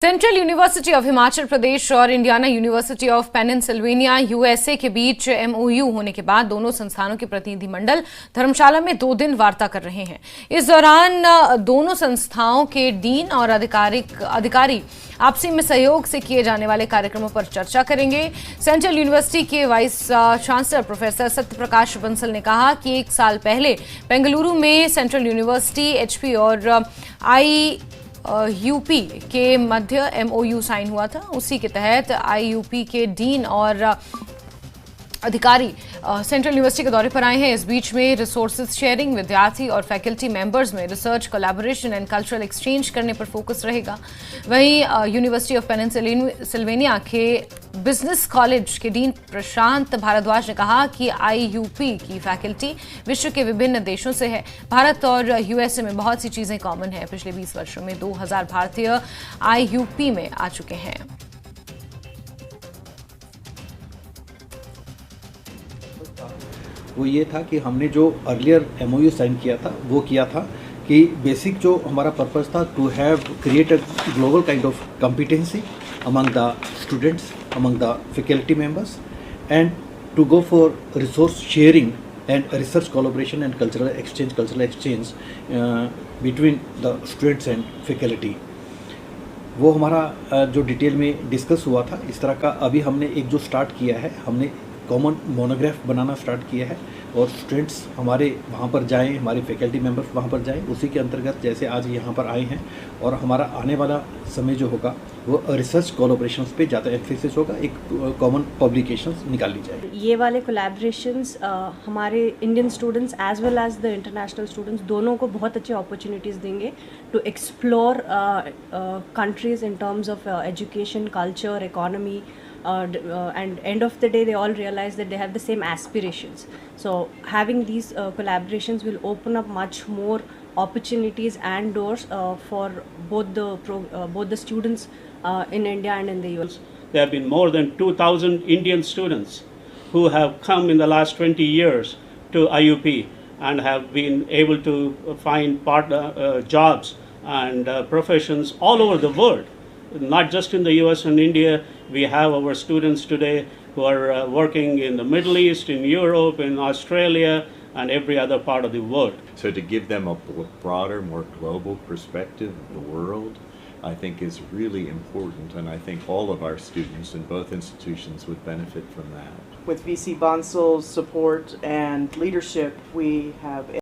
Central university of Himachal Pradesh और Indiana university of पेनिनसिल्वेनिया USA के बीच MOU होने के बाद दोनों संस्थानों के प्रतिनिधिमंडल धर्मशाला में 2 दिन वार्ता कर रहे हैं। इस दौरान दोनों संस्थाओं के डीन और अधिकारी आपसी में सहयोग से किए जाने वाले कार्यक्रमों पर चर्चा करेंगे। सेंट्रल यूनिवर्सिटी के vice chancellor professor Satyaprakash Bansal ने कहा कि 1 साल पहले बेंगलुरु में सेंट्रल यूनिवर्सिटी, एचपी और यूपी के मध्य एमओयू साइन हुआ था। उसी के तहत आईयूपी के डीन और अधिकारी सेंट्रल यूनिवर्सिटी के दौरे पर आए हैं। इस बीच में रिसोर्सेज शेयरिंग, विद्यार्थी और फैकल्टी मेंबर्स में research collaboration and cultural exchange करने पर फोकस रहेगा। वहीं यूनिवर्सिटी ऑफ पेनिनसिल्वेनिया के बिजनेस कॉलेज के डीन प्रशांत भारद्वाज ने कहा कि आईयूपी की फैकल्टी विश्व के विभिन्न देशों से है। भारत और यूएसए में बहुत सी चीजें कॉमन हैं। पिछले 20 वर्षों में 2000 भारतीय आईयूपी में आ चुके हैं। वो ये था कि हमने जो अर्लियर एमओयू साइन किया था वो किया था कि बेसिक जो हमारा पर्पस था to have create a global kind of competency among the students, among the faculty members, and to go for resource sharing and research collaboration and cultural exchange between the students and faculty. वो हमारा जो detail में discuss हुआ था। इस तरह का अभी हमने एक जो स्टार्ट किया है, हमने कॉमन मोनोग्राफ बनाना स्टार्ट किया है और स्टूडेंट्स हमारे वहाँ पर जाएं, हमारे फैकल्टी मेंबर्स वहाँ पर जाएं। उसी के अंतर्गत जैसे आज यहाँ पर आए हैं और हमारा आने वाला समय जो होगा वो रिसर्च कोलैबोरेशंस पे ज़्यादा एम्फेसिस होगा। एक कॉमन पब्लिकेशंस निकाली जाए। ये वाले कोलैबोरेशंस हमारे Indian students as well as the international students दोनों को बहुत अच्छे अपॉर्चुनिटीज़ देंगे to explore countries in terms of education, culture, economy. And end of the day they all realize that they have the same aspirations. So having these collaborations will open up much more opportunities and doors for both the students in India and in the US. There have been more than 2,000 Indian students who have come in the last 20 years to IUP and have been able to find jobs and professions all over the world. Not just in the US and India, we have our students today who are working in the Middle East, in Europe, in Australia, and every other part of the world. So to give them a broader, more global perspective of the world, I think is really important, and I think all of our students in both institutions would benefit from that. With VC Bansal's support and leadership, we have